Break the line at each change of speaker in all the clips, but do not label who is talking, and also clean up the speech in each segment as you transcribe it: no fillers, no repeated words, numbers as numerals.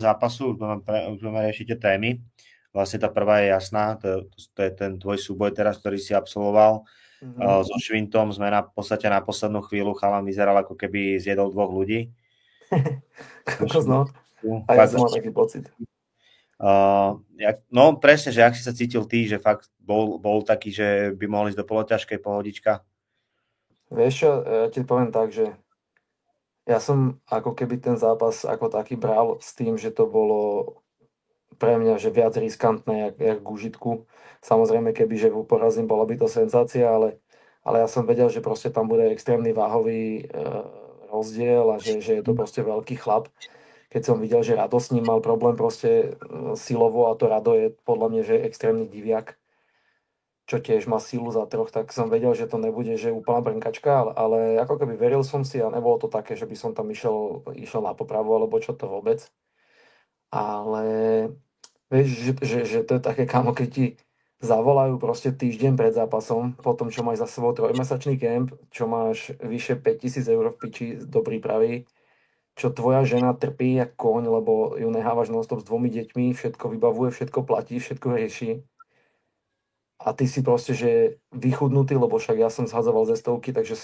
zápasu, už máme riešiť tie témy. Vlastne tá prvá je jasná, to je ten tvoj súboj teraz, ktorý si absolvoval.
Mhm.
So Švintom sme v podstate na poslednú chvíľu, chalan vyzeral ako keby zjedol dvoch ľudí.
Kokos, no. A ja
Fakt,
som mal taký pocit.
no presne, že ak si sa cítil ty, že fakt bol taký, že by mohol ísť do poloťažkej pohodička.
Vieš čo, ja ti poviem tak, že ja som ako keby ten zápas ako taký bral s tým, že to bolo pre mňa že viac riskantné, jak k užitku. Samozrejme, keby že ho porazím, bola by to senzácia, ale ja som vedel, že proste tam bude extrémny váhový rozdiel a že je to proste veľký chlap. Keď som videl, že Rado s ním mal problém proste silovo a to Rado je podľa mňa, že extrémny diviak, čo tiež má silu za troch, tak som vedel, že to nebude, že úplná brnkačka, ale ako keby veril som si a nebolo to také, že by som tam išiel na popravu alebo čo to vôbec. Ale vieš, že to je také, kámo, keď ti zavolajú proste týždeň pred zápasom, po tom, čo máš za sebou trojmesačný kemp, čo máš vyše 5 000 eur v piči do prípravy, čo tvoja žena trpí jak koň, lebo ju nehávaš non-stop s dvomi deťmi, všetko vybavuje, všetko platí, všetko rieši. A ty si proste, že vychudnutý, lebo však ja som zhadzoval ze stovky, takže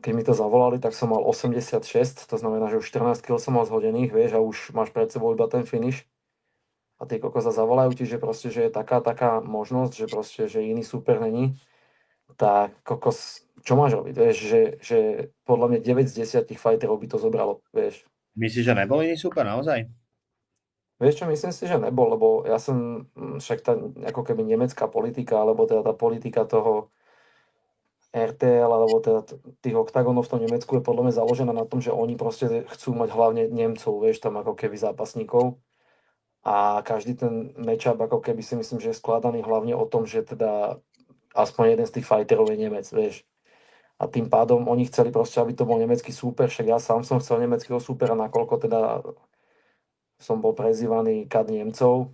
keď mi to zavolali, tak som mal 86, to znamená, že už 14 kg som mal zhodených, vieš, a už máš pred sebou iba ten finish. A tí kokos sa zavolajú ti, že proste, že je taká možnosť, že proste, že iný super není, tak kokos, čo máš robiť, vieš, že podľa mňa 9 z 10 fighterov by to zobralo, vieš.
Myslíš, že nebol iný super naozaj?
Vieš čo, myslím si, že nebol, lebo ja som však tá ako keby nemecká politika, alebo teda tá politika toho RTL, alebo teda tých oktagónov v tom Nemecku je podľa mňa založená na tom, že oni proste chcú mať hlavne Nemcov, vieš, tam ako keby zápasníkov. A každý ten matchup ako keby si myslím, že je skladaný hlavne o tom, že teda aspoň jeden z tých fighterov je Nemec, vieš. A tým pádom oni chceli proste, aby to bol nemecký súper, však ja sám som chcel nemeckého súpera, nakoľko teda som bol prezývaný kad Nemcov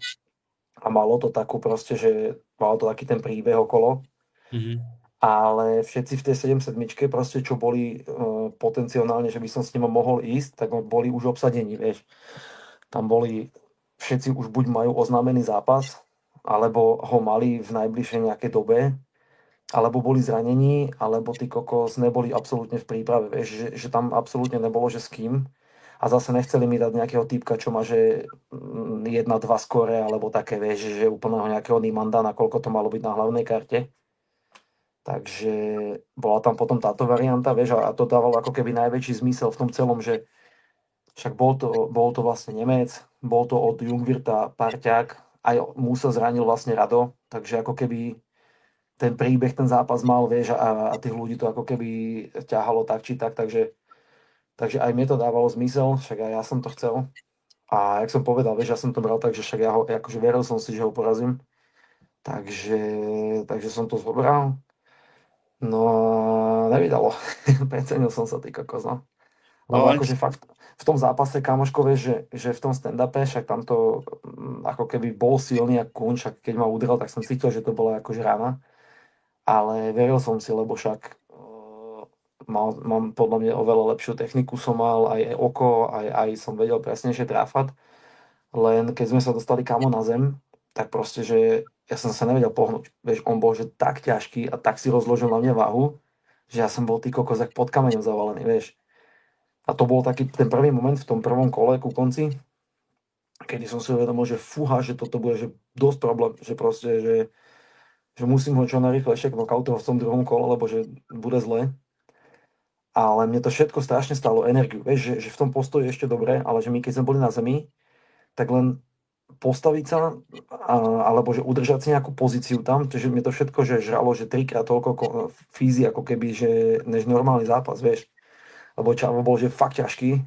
a malo to takú proste, že malo to taký ten príbeh okolo,
Mhm.
ale všetci v tej 77 proste, čo boli potenciálne, že by som s ním mohol ísť, tak boli už obsadení, vieš. Tam boli, všetci už buď majú oznámený zápas, alebo ho mali v najbližšej nejakej dobe, alebo boli zranení, alebo tí kokos neboli absolútne v príprave, vieš, že tam absolútne nebolo, že s kým. A zase nechceli mi dať nejakého typka, čo má, že 1-2 skore, alebo také, vieš, že úplného nejakého Nimanda, nakoľko to malo byť na hlavnej karte. Takže bola tam potom táto varianta, vieš, a to dávalo ako keby najväčší zmysel v tom celom, že však bol to vlastne Nemec, bol to od Jungwirta parťák, aj mu sa zranil vlastne Rado, takže ako keby ten príbeh, ten zápas mal, vieš, a tých ľudí to ako keby ťahalo tak či tak, takže aj mne to dávalo zmysel, však aj ja som to chcel. A jak som povedal, vieš, ja som to bral tak, že však ja ho, akože veril som si, že ho porazím, takže, takže som to zobral. No a nevydalo. Precenil som sa, ty kokos, no.
No,
Lebo akože fakt v tom zápase, kamoško, vieš, že v tom stand-upe, však tamto ako keby bol silný ako kůň, však keď ma udrel, tak som cítil, že to bola akože rána. Ale veril som si, lebo však mám podľa mňa oveľa lepšiu techniku som mal, aj oko, aj som vedel presnejšie tráfať. Len keď sme sa dostali kamo na zem, tak proste, že ja som sa nevedel pohnúť. Vieš, on bol že tak ťažký a tak si rozložil na mňa váhu, že ja som bol ty kokos jak pod kameňom zavalený, vieš. A to bol taký ten prvý moment v tom prvom kole ku konci, kedy som si uvedomil, že fúha, že toto bude že dosť problém, že proste, že musím ho čo najrýchlejšie knockoutovať v tom druhom kole, lebo že bude zle. Ale mne to všetko strašne stalo energiu, vieš, že v tom postoji ešte dobre, ale že my keď sme boli na zemi, tak len postaviť sa, alebo že udržať si nejakú pozíciu tam, že mi to všetko že žralo, že trikrát toľko fízy, ako keby, že než normálny zápas, vieš. Lebo Čavo bol, že fakt ťažký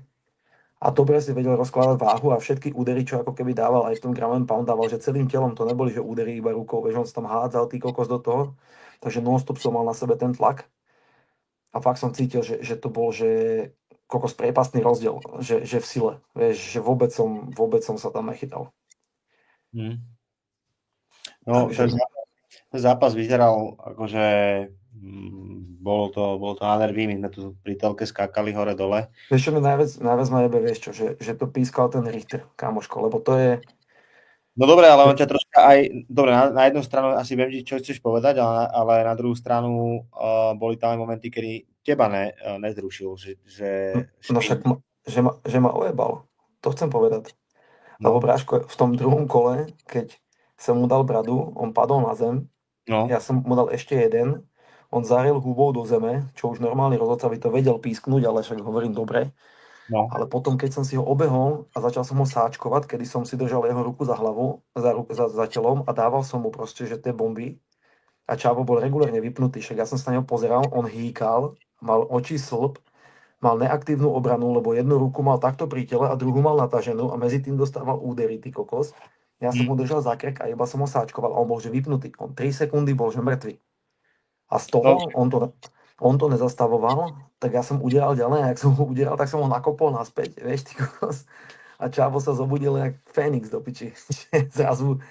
a dobre si vedel rozkladať váhu a všetky údery, čo ako keby dával aj v tom ground and pound dával, že celým telom to neboli, že údery iba rukou, vieš, on sa tam hádzal tý kokos do toho, takže non-stop som mal na sebe ten tlak a fakt som cítil, že to bol, že kokos priepastný rozdiel, že v sile, vieš, že vôbec som sa tam nechytal.
No,
Takže
ten zápas vyzeral akože Bolo to na nervy, my sme tu pri telke skákali hore-dole.
Vieš, čo mi najviac ma jebe, vieš čo, že to pískal ten Richter, kamoško, lebo to je...
No dobre, ale on ťa troška aj... Dobre, na jednu stranu asi viem, čo chceš povedať, ale na druhú stranu boli tam aj momenty, kedy teba nezrušil, že
No však, že ma ojebal. To chcem povedať. Lebo
no,
Bráško, v tom druhom kole, keď som mu dal bradu, on padol na zem,
no,
ja som mu dal ešte jeden, on zaril hubou do zeme, čo už normálny rozhodca by to vedel písknuť, ale však hovorím dobre.
no,
Ale potom, keď som si ho obehol a začal som ho sáčkovať, kedy som si držal jeho ruku za hlavu, za telom a dával som mu proste, že tie bomby, a Čavo bol regulárne vypnutý, však ja som sa na neho pozeral, on hýkal, mal oči slb, mal neaktívnu obranu, lebo jednu ruku mal takto pri tele a druhú mal nataženú a medzi tým dostával údery, ty kokos. Ja som ho držal za krk a iba som ho sáčkoval a on bol že vypnutý. On 3 sekundy bol že mŕtvy. A z
no,
toho on to nezastavoval, tak ja som udieral ďalej a ak som ho udieral, tak som ho nakopol naspäť, vieš, ty kokos. A Čavo sa zobudil jak Fénix do piči. Zrazu,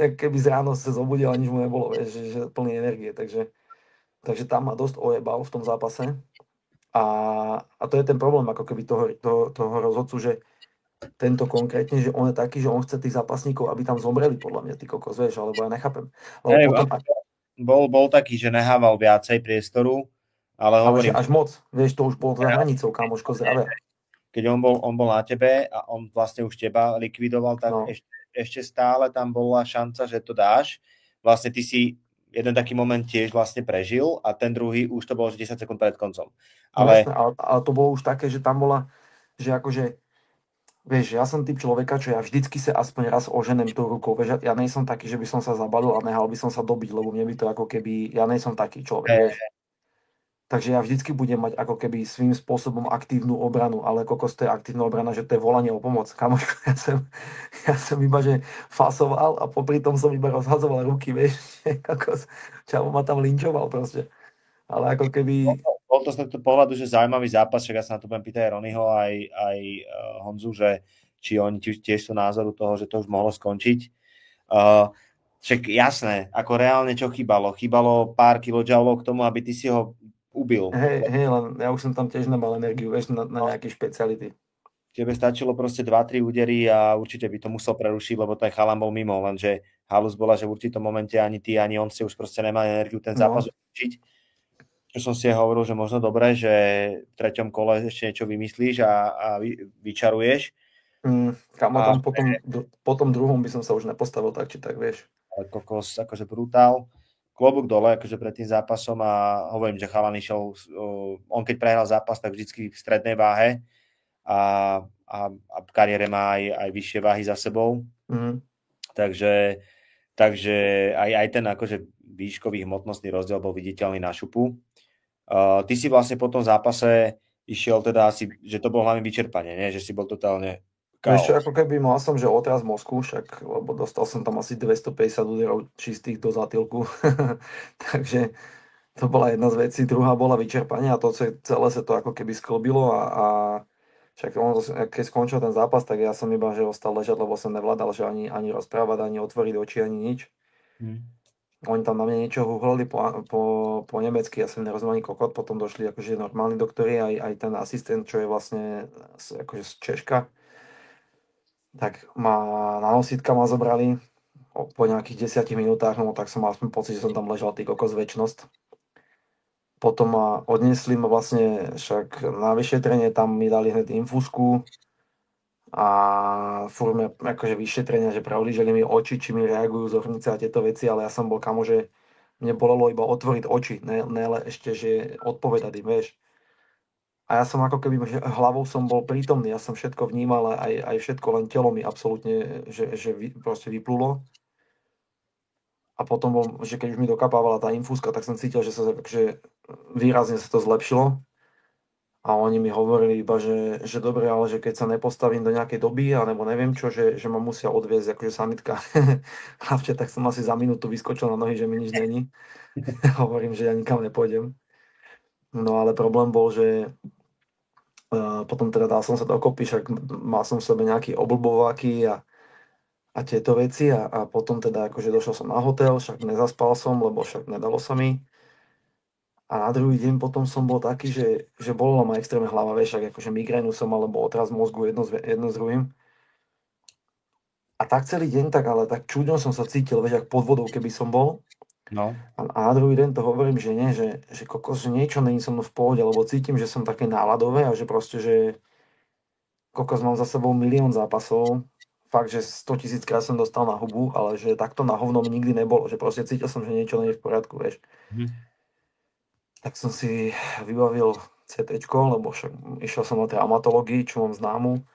jak keby z ráno sa zobudil a nič mu nebolo, vieš, že plný energie. Takže tam ma dosť ojebal v tom zápase. A to je ten problém ako keby toho rozhodcu, že tento konkrétne, že on je taký, že on chce tých zápasníkov, aby tam zomreli, podľa mňa, ty kokos, vieš, alebo ja nechápem. Lebo
hej,
potom,
bol taký, že nehával viacej priestoru, ale
ale že
hovorím,
až moc, vieš, to už bolo za hranicou, kamoško, zdravia.
keď on bol na tebe a on vlastne už teba likvidoval, tak
No,
ešte stále tam bola šanca, že to dáš. Vlastne ty si jeden taký moment tiež vlastne prežil a ten druhý už to bolo 10 sekúnd pred koncom.
no
Ale
jasné, ale to bolo už také, že tam bola, že akože, vieš, ja som typ človeka, čo ja vždycky sa aspoň raz oženem tú rukou, vieš, ja nejsem taký, že by som sa zabalil a nehal by som sa dobiť, lebo mne by to ako keby, ja nejsem taký človek,
hej,
vieš. Takže ja vždycky budem mať ako keby svým spôsobom aktívnu obranu, ale kokos to je aktívna obrana, že to je volanie o pomoc. Kamoško, ja som iba, že fasoval a popri tom som iba rozhazoval ruky, vieš, že kokos, Čavo ma tam linčoval proste. Ale ako keby,
bol to z tohto pohľadu, že zaujímavý zápas, však ja sa na to budem pýtať aj Ronyho, aj Honzu, že či oni tiež sú názoru toho, že to už mohlo skončiť. Však jasné, ako reálne čo chýbalo? Chýbalo pár kilojoulov k tomu, aby ty si ho ubil.
hej, len ja už som tam tiež nemal energiu, vieš, na nejaké špeciality.
Tebe stačilo proste 2-3 údery a určite by to musel prerušiť, lebo ten chalan bol mimo, lenže halus bola, že v určitom momente ani ty, ani on si už proste nemali energiu ten zápas
No,
ukončiť. Čo som si hovoril, že možno dobre, že v treťom kole ešte niečo vymyslíš a vyčaruješ.
kamo
A
tam po tom druhom by som sa už nepostavil tak, či tak, vieš.
kokos, akože brutál. Klobúk dole, akože pred tým zápasom a hovorím, že chalan išiel, on keď prehral zápas, tak vždycky v strednej váhe a v kariére má aj vyššie váhy za sebou.
Mm.
Takže aj ten akože výškový hmotnostný rozdiel bol viditeľný na šupu. Ty si vlastne po tom zápase išiel teda asi, že to bolo hlavne vyčerpanie, nie? Že si bol totálne
Vieš čo,
KO.
ako keby mal som, že otraz mozku, však, lebo dostal som tam asi 250 úderov čistých do zatýlku. Takže to bola jedna z vecí. Druhá bola vyčerpanie a to celé sa to ako keby sklbilo a však on, keď skončil ten zápas, tak ja som iba, že ostal ležať, lebo som nevládal, že ani rozprávať, ani otvoriť oči, ani nič. Oni tam na mňa niečo huhlali po nemecky, ja som nerozumel ani kokot, potom došli akože normálni doktori, aj ten asistent, čo je vlastne akože z Češka, tak na nosítka ma zobrali po nejakých 10 minútach, no tak som mal aspoň pocit, že som tam ležal ty kokos väčnosť. Potom ma odniesli ma vlastne však na vyšetrenie, tam mi dali hneď infúzku a furt mi akože vyšetrenia, že prehlíželi mi oči, či mi reagujú zornice a tieto veci, ale ja som bol kamo, že mne bolelo iba otvoriť oči, ne ešte, že odpovedať im, vieš. A ja som ako keby, že hlavou som bol prítomný, ja som všetko vnímal, aj všetko, len telo mi absolútne, že proste vyplulo. A potom že keď už mi dokapávala tá infúzka, tak som cítil, že výrazne sa to zlepšilo. A oni mi hovorili iba, že dobre, ale že keď sa nepostavím do nejakej doby, alebo neviem čo, že ma musia odviezť akože sanitka. Hlavne tak som asi za minútu vyskočil na nohy, že mi nič není. Hovorím, že ja nikam nepôjdem. No ale problém bol, že potom teda dal som sa dokopy, však mal som v sebe nejaký oblbováky a tieto veci a potom teda akože došiel som na hotel, však nezaspal som, lebo však nedalo sa mi. A na druhý deň potom som bol taký, že bola ma extrémne hlava, vieš, ak akože migrénu som mal, alebo otraz mozgu jedno s druhým. A tak celý deň, tak ale tak čudno som sa cítil, vieš, ak pod vodou, keby som bol.
No.
A na druhý deň to hovorím, že nie, že kokos, že niečo není so mnou v pohode, lebo cítim, že som také náladové a že proste, že kokos mám za sebou milión zápasov. Fakt, že 100 000 krát som dostal na hubu, ale že takto na hovno mi nikdy nebolo, že proste cítil som, že niečo nie je v poriadku, vieš.
Mhm.
Tak som si vybavil CTčko, lebo však išiel som na traumatológii, čo mám známu,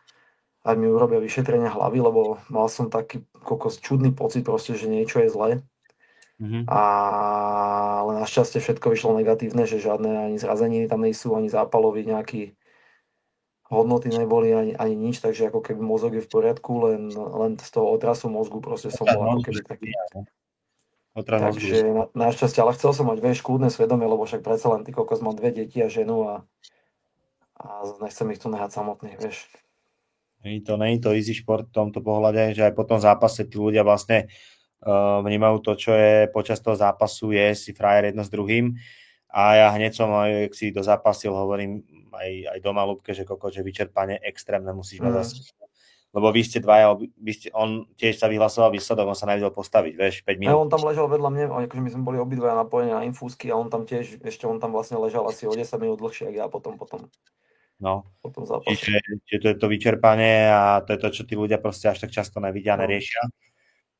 aj mi urobia vyšetrenia hlavy, lebo mal som taký kokos čudný pocit proste, že niečo je zle.
Mhm.
Ale našťastie všetko vyšlo negatívne, že žiadne ani zrazeniny tam nie sú, ani zápalový nejaký hodnoty neboli, ani nič, takže ako keby mozog je v poriadku, len z toho otrasu mozgu proste som
Otraz
bol ako
mozgu,
keby
že
taký.
Otraz mozgu.
Takže našťastie, ale chcel som mať, vieš, kľudné svedomie, lebo však predsa len ty kokos mám dve deti a ženu a nechcem ich tu nehať samotných, vieš.
Nie je to easy šport v tomto pohľade, že aj po tom zápase tí ľudia vlastne vnímajú to, čo je počas toho zápasu, je si frajer jedno s druhým. A ja hneď som, jak si dozápasil, hovorím aj doma Ľubke, že že vyčerpanie extrémne musíš mať
Mm.
zase. Lebo vy ste dvaja, on tiež sa vyhlasoval výsledok, on sa nevedel postaviť, vieš, 5
A
minút.
on tam ležal vedľa mňa, akože my sme boli obidvaja napojení na infúzky a on tam tiež, ešte on tam vlastne ležal asi o 10 minút dlhšie, ako ja
No.
po tom zápase.
Čiže to je to vyčerpanie a to je to, čo tí ľudia proste až tak často nevidia,
No.
neriešia.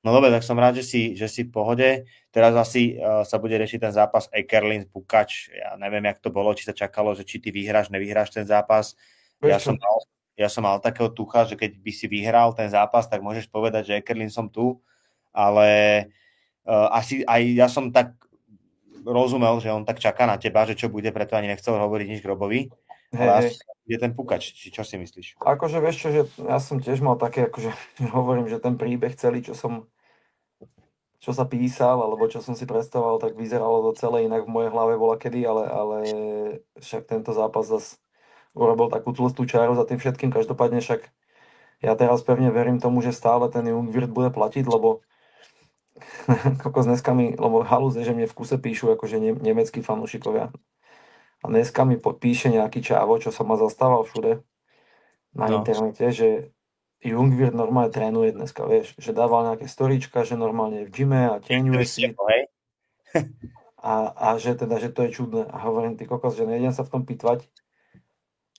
No dobre, tak som rád, že si v pohode. Teraz asi sa bude riešiť ten zápas Ekerlin Pukač. Ja neviem, jak to bolo, či sa čakalo, že či ty vyhráš, nevyhráš ten zápas.
Vieš
Ja
čo?
som mal, ja som mal takého tucha, že keď by si vyhral ten zápas, tak môžeš povedať, že Ekerlin som tu, ale asi aj ja som tak rozumel, že on tak čaká na teba, že čo bude, preto ani nechcel hovoriť nič Grobovi,
Hej,
ale
hej.
asi je ten Pukač. Či čo si myslíš?
Akože vieš čo, že ja som tiež mal také, akože hovorím, že ten príbeh celý, čo sa písal, alebo čo som si predstavoval, tak vyzeralo to celé inak v mojej hlave bola kedy, ale však tento zápas zas urobil takú tlstú čaru za tým všetkým. Každopádne však ja teraz pevne verím tomu, že stále ten Jungwirth bude platiť, lebo kokos dneska mi, lebo halúz je, že mne v kuse píšu akože nemeckí fanúšikovia. A dneska mi píše nejaký čávo, čo sa ma zastával všude na
No.
internete, že Jungwirth normálne trénuje dneska, vieš, že dával nejaké storíčka, že normálne je v gyme a tieňuje si
Hej?
a že teda, že to je čudné. A hovorím, ty kokos, že nejdem sa v tom pitvať,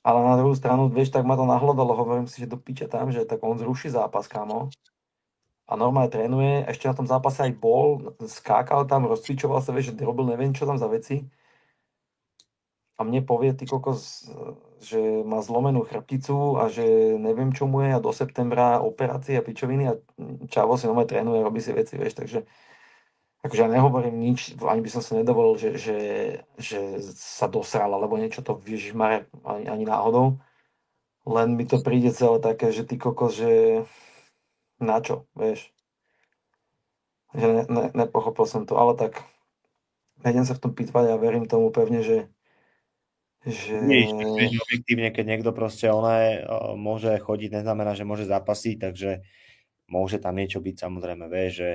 ale na druhú stranu, vieš, tak ma to nahlodalo, hovorím si, že do piče tam, že tak on zruší zápas, kámo. A normálne trénuje, ešte na tom zápase aj bol, skákal tam, rozcvičoval sa, vieš, že robil neviem čo tam za veci. A mne povie, ty kokos, že má zlomenú chrbticu a že neviem čo mu je a do septembra operácie a pičoviny a čavo si normálne trénuje, robí si veci, vieš, takže akože ja nehovorím nič, ani by som sa nedovolil, že sa dosral alebo niečo to, ježišmarja, ani náhodou. Len mi to príde celé také, že ty kokos, že na čo, vieš. Že nepochopil som to, ale tak nejdem sa v tom pitvať a verím tomu pevne, že
Vieš, objektívne, keď niekto proste môže chodiť, neznamená, že môže zápasiť, takže môže tam niečo byť, samozrejme, vieš, že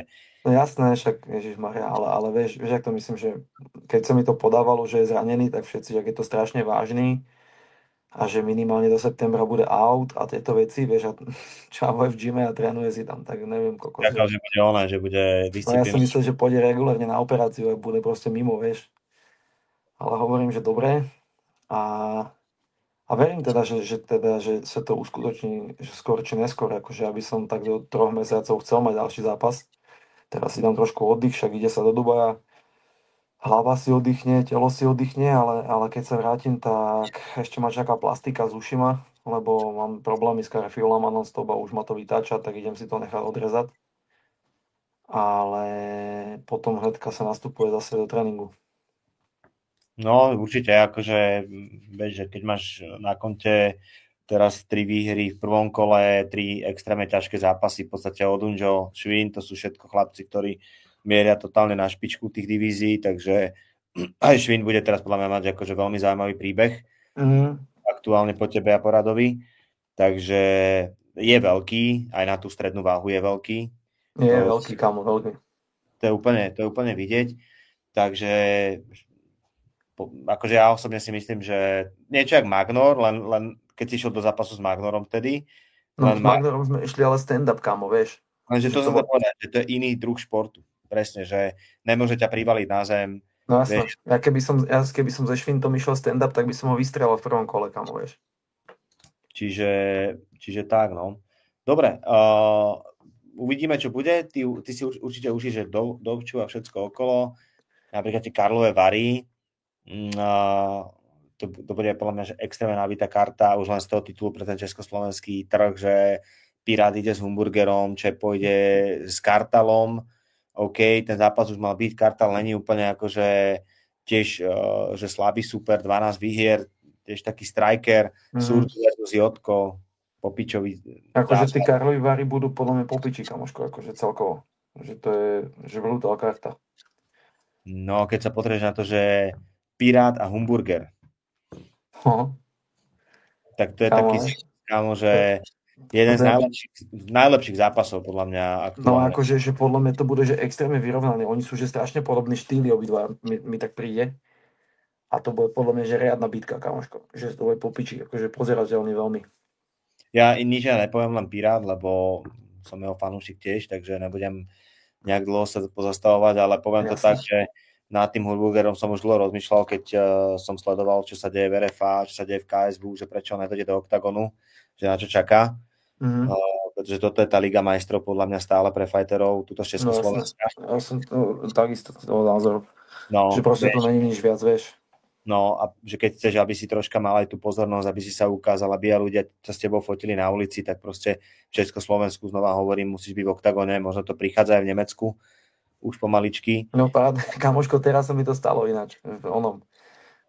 no jasné, však ježišmarja, ale vieš, jak to myslím, že keď sa mi to podávalo, že je zranený, tak všetci, že je to strašne vážny a že minimálne do septembra bude out a tieto veci, vieš, a čavo je v gyme a trénuje si tam, tak neviem, kokos,
čakal, že bude že bude
no ja som
disciplína.
myslel, že pôjde regulárne na operáciu a bude proste mimo, vieš. Ale hovorím, že dobre a, a verím teda, že sa to uskutoční, že skôr či neskôr, akože aby som tak do 3 mesiacov chcel mať ďalší zápas. Teraz si dám trošku oddych, však ide sa do Dubaja, hlava si oddychne, telo si oddychne, ale keď sa vrátim, tak ešte ma čaká plastika z ušima, lebo mám problémy s karfiolama non-stop a už ma to vytáča, tak idem si to nechať odrezať. Ale potom hneďka sa nastupuje zase do tréningu.
No, určite, akože, vieš, že keď máš na konte teraz 3 výhry v prvom kole, 3 extrémne ťažké zápasy, v podstate Odunžo, Švín, to sú všetko chlapci, ktorí mieria totálne na špičku tých divízií, takže aj Švín bude teraz podľa mňa mať akože veľmi zaujímavý príbeh,
Mhm.
aktuálne po tebe a poradovi, takže je veľký, aj na tú strednú váhu je veľký,
Je
to,
veľký, kámo, veľký.
to je úplne vidieť, takže akože ja osobne si myslím, že niečo jak Magnor, len keď si išiel do zápasu s Magnorom vtedy,
No s Magnorom sme išli ale stand-up, kámo, vieš.
lenže
Že
to som chcel povedať, že to je iný druh športu. Presne, že nemôže ťa privaliť na zem.
No jasné.
Vieš,
Keby som ze Švintom išiel stand-up, tak by som ho vystrelal v prvom kole, kámo, vieš.
čiže tak, no. Dobre, uvidíme, čo bude. Ty si určite užiješ Dobču a všetko okolo. Napríklad tie Karlové Vary. To bude podľa mňa že extrémne nabitá karta už len z toho titulu pre ten československý trh, že Pirát ide s Humburgerom, Čepo ide s Kartalom. OK, ten zápas už mal byť, Kartal není úplne akože tiež, že slabý super, 12 výhier, tiež taký striker, Surdu versus Jotko, Popičovi.
Akože tí Karlovi Vary budú podľa mňa popiči, kamoško, akože celkovo. Že to je, že brutál karta.
No, keď sa potrebuješ na to, že Pirát a Humburger. Tak to je taký, kámo, že jeden z najlepších zápasov podľa mňa aktuálne.
No akože, že podľa mňa to bude že extrémne vyrovnané. Oni sú že strašne podobní štýly obidva, mi tak príde. A to bude podľa mňa že riadna bitka, kamoško. Že to bude popiči, akože pozerateľný veľmi.
Ja nič nepoviem, len Pirát, lebo som jeho fanúšik tiež, takže nebudem nejak dlho sa pozastavovať, ale poviem to tak, že nad tým Humburgerom som už dlho rozmýšľal, keď som sledoval, čo sa deje v RFA, čo sa deje v KSV, že prečo nedojde do oktagonu, že na čo čaká. Pretože toto je tá Liga majstrov podľa mňa stále pre fighterov, túto z Československa.
No, ja som takisto toho názoru. No, že proste tu není nič viac, vieš.
No a že keď chceš, aby si troška mal aj tú pozornosť, aby si sa ukázal, aby ľudia sa s tebou fotili na ulici, tak proste v Československu, znova hovorím, musíš byť v oktagone, možno to prichádza aj v Nemecku, už pomaličky.
No pád, kamoško, teraz sa mi to stalo ináč, v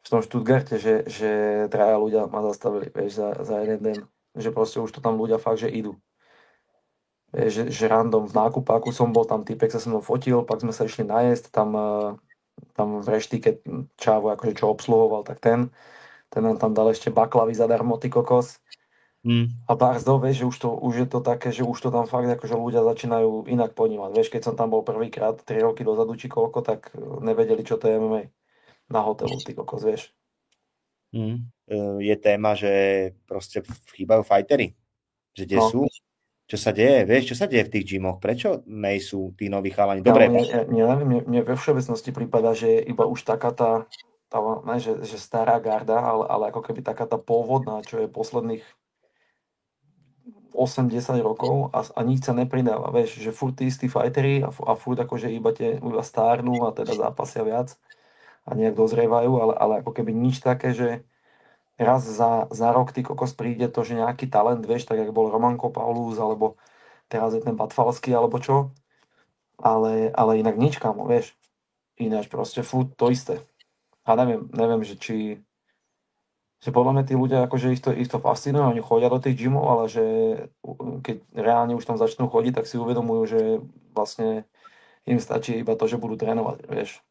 tom Stuttgarte, že traja ľudia ma zastavili, vieš, za jeden deň, že proste už to tam ľudia fakt, že idú. Vieš, že random v nákupáku som bol, tam týpek sa so mnou fotil, pak sme sa išli najesť, tam v reštike čávo, akože čo obsluhoval, tak ten nám tam dal ešte baklavy zadarmo, ty kokos. A brzo, vieš, že už je to také, že už to tam fakt akože ľudia začínajú inak ponímať. Vieš, keď som tam bol prvýkrát 3 roky dozadu či koľko, tak nevedeli, čo to je MMA na hotelu, ty kokos, vieš.
Je téma, že proste chýbajú fightery. Že kde sú? Čo sa deje? Vieš, čo sa deje v tých gymoch? Prečo nejsú tí noví chalani? Dobre.
Neviem, mne ve všeobecnosti prípada, že iba už taká tá že stará garda, ale ako keby taká tá pôvodná, čo je posledných 8-10 rokov a nič sa nepridáva, vieš, že furt tí istí fighteri a furt akože iba stárnu a teda zápasia viac a nejak dozrievajú, ale ako keby nič také, že raz za rok ty kokos príde to, že nejaký talent, vieš, tak jak bol Romanko Paulus, alebo teraz je ten Batfalský, alebo čo, ale inak nič, kámo, vieš, ináč proste furt to isté. A neviem, že podľa mňa tí ľudia, akože ich to fascinuje, oni chodia do tých gymov, ale že keď reálne už tam začnú chodiť, tak si uvedomujú, že vlastne im stačí iba to, že budú trénovať, vieš.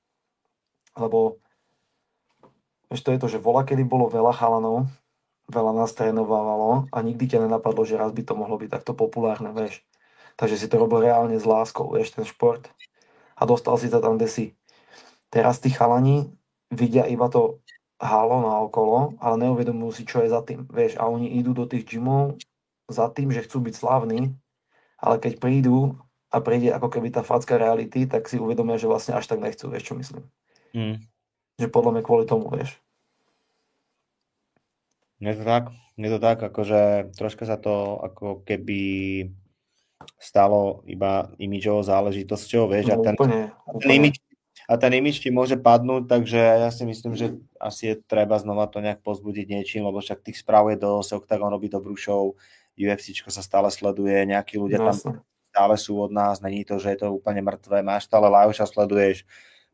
Lebo vieš, to je to, že kedy bolo veľa chalanov, veľa nás trénovalo a nikdy ťa nenapadlo, že raz by to mohlo byť takto populárne, vieš. Takže si to robil reálne s láskou, vieš, ten šport. A dostal si to tam, kde si. Teraz tí chalani vidia iba to halo naokolo, ale neuvedomujú si, čo je za tým. Vieš, a oni idú do tých gymov za tým, že chcú byť slavní, ale keď prídu a príde ako keby tá facka reality, tak si uvedomia, že vlastne až tak nechcú, vieš, čo myslím. Že podľa mňa kvôli tomu, vieš.
Je to tak, akože troška sa to ako keby stalo iba imidžovou záležitosťou, vieš,
no,
a ten imidž ti môže padnúť, takže ja si myslím, že asi je treba znova to nejak pozbudiť niečím, lebo však tých správ je dosť, Octagon robí dobrú show, UFCčko sa stále sleduje, nejakí ľudia tam stále sú od nás, není to, že je to úplne mŕtve, máš stále Lajoša, sleduješ,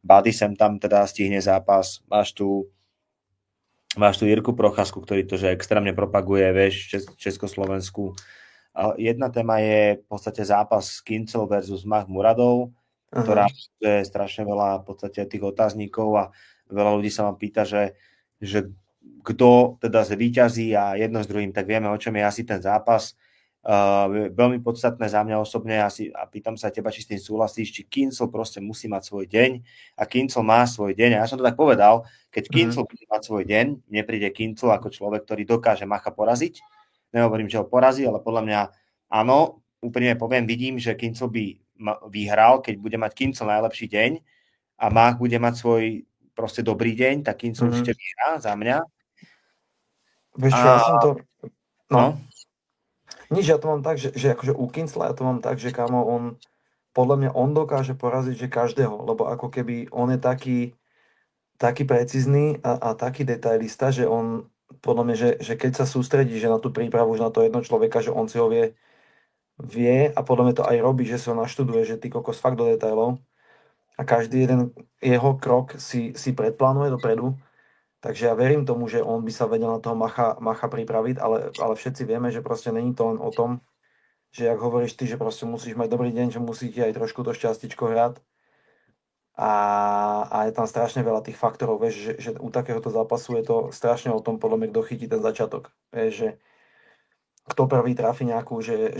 Buddy sem tam teda stihne zápas, máš tu Jirku Procházku, ktorý to že extrémne propaguje, vieš, v Československu. A jedna téma je v podstate zápas Kincel versus Mach Muradov, ktorá je strašne veľa v podstate tých otáznikov a veľa ľudí sa ma pýta, že kto teda zvíťazí a jedno s druhým, tak vieme, o čom je asi ten zápas. Veľmi podstatné za mňa osobne a pýtam sa teba, či s tým súhlasíš, či Kincl proste musí mať svoj deň a Kincl má svoj deň. A ja som to tak povedal, keď Kincl bude mať svoj deň, nepríde Kincl ako človek, ktorý dokáže Macha poraziť. Nehovorím, že ho porazí, ale podľa mňa áno, úprimne poviem, vidím, že Kincl by vyhral, keď bude mať Kincl najlepší deň a Mach bude mať svoj proste dobrý deň, tak Kincl určite vyhrá za mňa.
Vieš čo, ja som to...
No.
Nič, ja to mám tak, že akože u Kincla ja to mám tak, že kámo, podľa mňa on dokáže poraziť že každého, lebo ako keby on je taký precízny a taký detailista, že on podľa mňa, že keď sa sústredí že na tú prípravu, že na to jedno človeka, že on si ho vie a podľa mňa to aj robí, že si ho naštuduje, že ty kokos fakt do detailov a každý jeden jeho krok si predplánuje dopredu. Takže ja verím tomu, že on by sa vedel na toho Macha pripraviť, ale všetci vieme, že proste není to len o tom, že jak hovoríš ty, že proste musíš mať dobrý deň, že musí ti aj trošku to šťastičko hrať. A je tam strašne veľa tých faktorov, vieš, že u takéhoto zápasu je to strašne o tom, podľa mňa, kto chytí ten začiatok. Vieš, že kto prvý trafi nejakú, že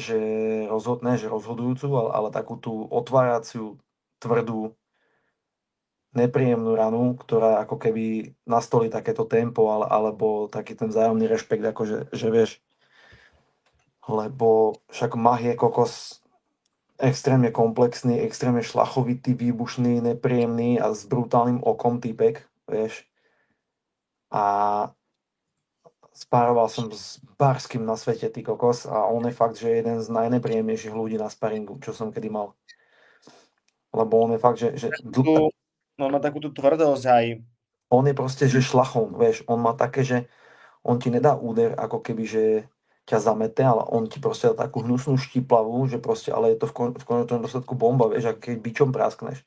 rozhodujúcu, ale takú tú otváraciu, tvrdú, nepríjemnú ranu, ktorá ako keby nastolí takéto tempo, alebo taký ten vzájomný rešpekt, akože, že vieš, lebo však Mach je kokos extrémne komplexný, extrémne šlachovitý, výbušný, nepríjemný a s brutálnym okom týpek, vieš. A spároval som s Barským na svete, ty kokos, a on je fakt, že jeden z najnepríjemnejších ľudí na sparingu, čo som kedy mal. Lebo on je fakt, že
No má takúto tvrdosť aj.
on je proste, že šlachom, vieš, on má také, že on ti nedá úder, ako keby, že ťa zamete, ale on ti proste dá takú hnusnú štíplavú, že proste, ale je to v konečnom dôsledku bomba, vieš, ako keď bičom práskneš.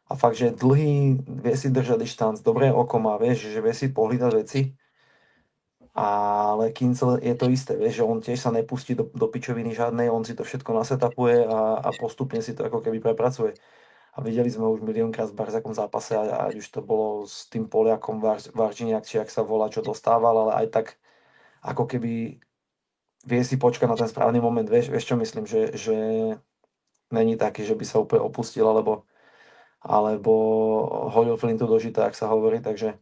A fakt, že dlhý, vie si držať dištanc, dobré oko má, vieš, že vie si pohlídať veci, ale Kincl je to isté, vieš, že on tiež sa nepustí do pičoviny žiadnej, on si to všetko nasetapuje a postupne si to ako keby prepracuje. A videli sme už miliónkrát v Barzakom zápase, a už to bolo s tým Poliakom Varžiniak, či ak sa volá, čo dostával, ale aj tak ako keby vie si počkať na ten správny moment, vieš čo myslím, že není taký, že by sa úplne opustil, alebo hodil flintu do žita, ak sa hovorí, takže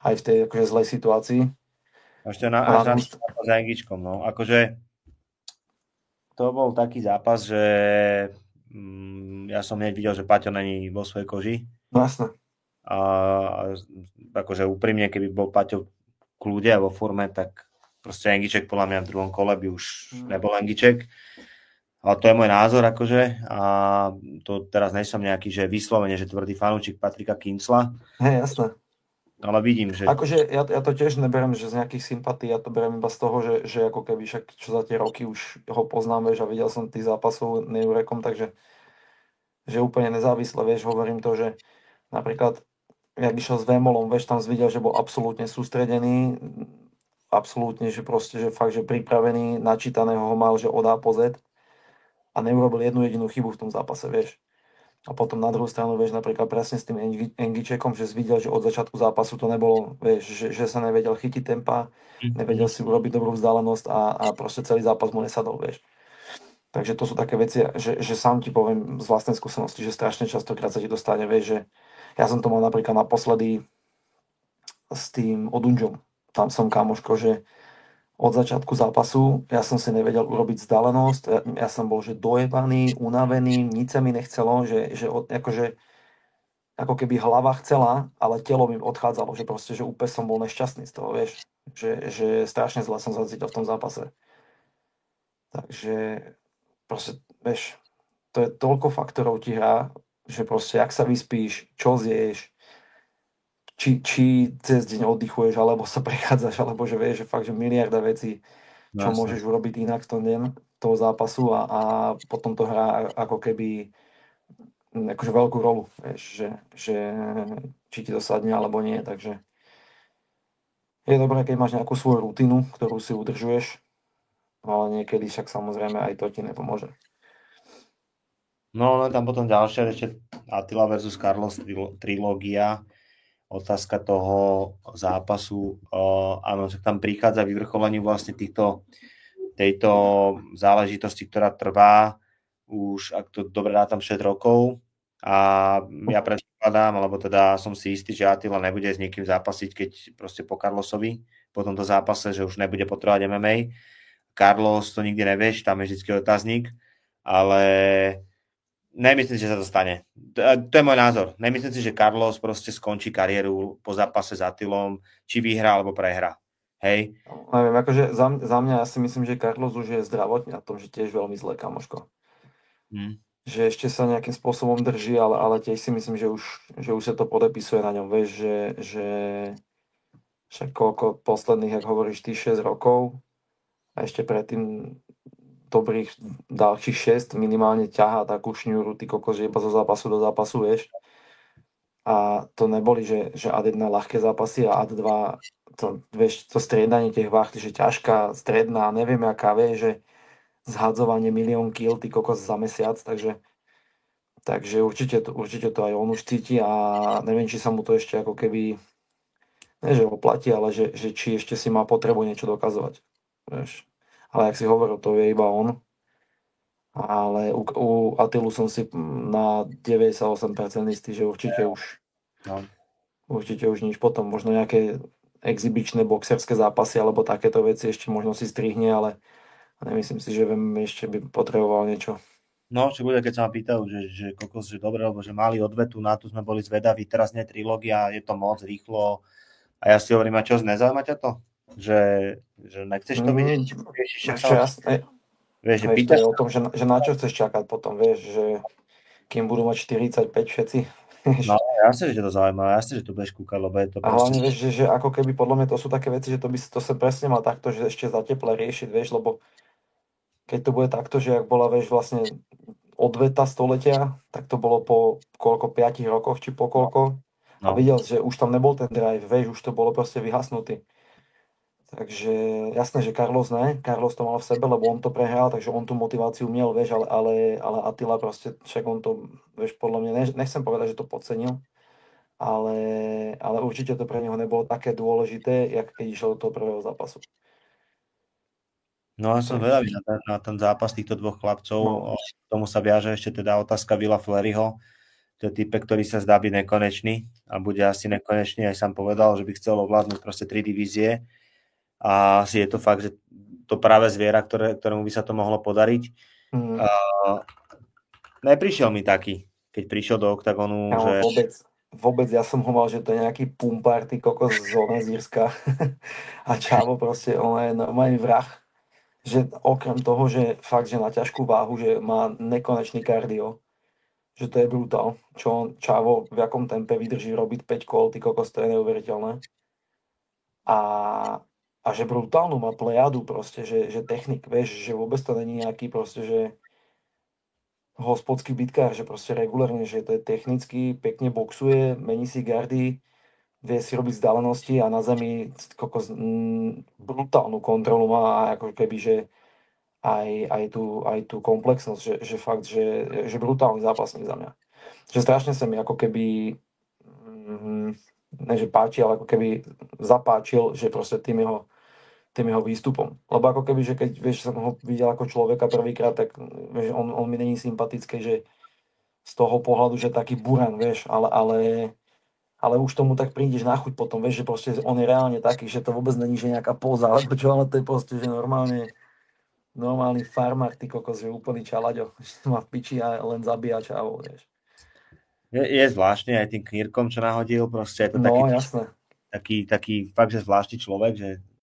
aj v tej akože zlej situácii.
Až na zápas za Engičkom, no. Akože to bol taký zápas, že ja som hneď videl, že Paťo není vo svojej koži.
No jasné.
A akože úprimne, keby bol Paťo v kľude a vo forme, tak proste Engiček podľa mňa v druhom kole by už nebol Engiček. Ale to je môj názor, akože. A to teraz nejsom nejaký, že vyslovene, že tvrdý fanúčik Patrika Kincla.
Hej, jasné.
Ale vidím, že...
Akože ja to tiež neberiem, že z nejakých sympatí, ja to beriem iba z toho, že ako keby však čo za tie roky už ho poznám, vieš, a videl som tých zápasov Neurekom, takže že úplne nezávisle, vieš, hovorím to, že napríklad jak išiel s Vémolom, vieš, tam videl, že bol absolútne sústredený, absolútne, že proste, že fakt, že pripravený, načítaného ho mal, že od A po Z a neurobil jednu jedinú chybu v tom zápase, vieš. A potom na druhú stranu, vieš, napríklad presne s tým Engičekom, že videl, že od začiatku zápasu to nebolo, vieš, že sa nevedel chytiť tempa, nevedel si urobiť dobrú vzdialenosť a proste celý zápas mu nesadol, vieš. Takže to sú také veci, že sám ti poviem z vlastnej skúsenosti, že strašne častokrát sa ti dostane, vieš, že ja som to mal napríklad naposledy s tým Odunžom. Tam som kamoško, že od začiatku zápasu ja som si nevedel urobiť vzdialenosť, ja som bol že dojebaný, unavený, nič sa mi nechcelo, že akože ako keby hlava chcela, ale telo mi odchádzalo, že proste, že úplne som bol nešťastný z toho, vieš, že strašne zle som sa cítil v tom zápase. Takže proste, vieš, to je toľko faktorov ti hrá, že proste, jak sa vyspíš, čo zješ, či cez deň oddychuješ, alebo sa prechádzaš, alebo že vieš, že fakt, že miliarda vecí, čo môžeš urobiť inak v tom deň toho zápasu a potom to hrá ako keby akože veľkú rolu, vieš, že či ti to sadne alebo nie, takže je dobré, keď máš nejakú svoju rutinu, ktorú si udržuješ, ale niekedy však samozrejme aj to ti nepomôže.
No, tam potom ďalšia ešte Attila versus Carlos trilógia, otázka toho zápasu. Áno, že tam prichádza vyvrcholeniu vlastne týchto tejto záležitosti, ktorá trvá už, ak to dobre rátam, 6 rokov. A ja predpokladám, alebo teda som si istý, že Attila nebude s niekým zápasiť, keď proste po Carlosovi, po tomto zápase, že už nebude potrebovať MMA. Carlos, to nikdy nevieš, tam je vždycky otáznik, ale nemyslím si, že sa to stane. To je môj názor. Nemyslím si, že Carlos proste skončí kariéru po zápase s Attilom, či vyhrá alebo prehrá. Hej?
Neviem, akože za mňa ja si myslím, že Carlos už je zdravotne na tom, že tiež veľmi zlé, kamoško. Že ešte sa nejakým spôsobom drží, ale tiež si myslím, že už sa to podepisuje na ňom, vieš, že však koľko posledných, ak hovoríš, ty 6 rokov a ešte predtým dobrých ďalších 6 minimálne ťahá takú šňúru, ty kokos, že iba zo zápasu do zápasu, vieš. A to neboli, že AD1 ľahké zápasy a AD2 to, vieš, to striedanie tých váh, že ťažká, stredná, neviem aká, vieš, že zhadzovanie 1 000 000 kg, ty kokos za mesiac, takže určite to aj on už cíti a neviem, či sa mu to ešte ako keby, ne že oplatí, ale že či ešte si má potrebu niečo dokazovať, vieš. Ale ak si hovoril, to je iba on. Ale u Attilu som si na 98% istý, že určite už nič potom. Možno nejaké exibičné boxerské zápasy alebo takéto veci ešte možno si strihne, ale nemyslím si, že ešte by potreboval niečo.
No, čo bude, keď sa ma pýtajú, že kokos, že dobre, lebo že mali odvetu, na to sme boli zvedaví, teraz nie trilógia, je to moc rýchlo. A ja si hovorím, a čo, nezaujíma ťa to? Že nechceš to vidieť?
Vieš, že pýtaš, to je o tom, že na čo chceš čakať potom, vieš, že kým budú mať 45 všetci.
No, jasne, že to zaujíma, jasne, že to budeš kúkať, lebo je to
proste... A hlavne, vieš, že ako keby, podľa mňa to sú také veci, že to sa presne mal takto, že ešte za teple riešiť, vieš, lebo keď to bude takto, že ak bola, vieš, vlastne odveta stoletia, tak to bolo po koľko, 5 rokoch, či po koľko. No. A videl, že už tam nebol ten drive, vieš, už to bolo proste vyhasnutý. Takže jasné, že Carlos ne, Carlos to mal v sebe, lebo on to prehral, takže on tú motiváciu miel, vieš, ale Attila proste, však on to, vieš, podľa mňa, nechcem povedať, že to podcenil, ale určite to pre neho nebolo také dôležité, jak keď išiel do toho prvého zápasu.
No ja som vedavý na ten zápas týchto dvoch chlapcov, k tomu sa viaže ešte teda otázka Villa Fleryho, to je typek, ktorý sa zdá byť nekonečný a bude asi nekonečný, aj sám povedal, že by chcel ovládnuť proste 3 divízie. A asi je to fakt, že to práve zviera, ktorému by sa to mohlo podariť. Neprišiel mi taký, keď prišiel do oktagonu,
ja,
že...
Vôbec, ja som ho mal, že to je nejaký pumpár, ty kokos z zóny z Írska. A Čavo proste, on je normálny vrah. Že okrem toho, že fakt, že na ťažkú váhu, že má nekonečný kardio, že to je brutál. Čo on, Čavo, v akom tempe vydrží robiť 5 kol, ty kokos, to je neuveriteľné. A že brutálnu má plejadu proste, že technik, vieš, že vôbec to není nejaký proste, že hospodský bitkár, že proste regulárne, že to je technicky, pekne boxuje, mení si gardy, vie si robiť vzdialenosti a na zemi kokos, brutálnu kontrolu má a ako keby, že aj tú komplexnosť, že fakt, že brutálny zápasník za mňa. Že strašne sa mi ako keby ne že páči, ale ako keby zapáčil, že proste tým jeho výstupom. Lebo ako keby, že keď vieš, som ho videl ako človeka prvýkrát, tak vieš, on mi není sympatický, že z toho pohľadu, že taký buran, vieš, ale už tomu tak prídeš na chuť potom, vieš, že proste on je reálne taký, že to vôbec není, že nejaká póza, alebo čo, ale to je proste, že normálny farmár, ty kokos, že úplný čalaďo, že má v piči a len zabíja čávou, vieš.
Je zvláštne aj tým knírkom, čo nahodil, proste je to
no, jasné.
Taký fakt, že zvláštny človek, že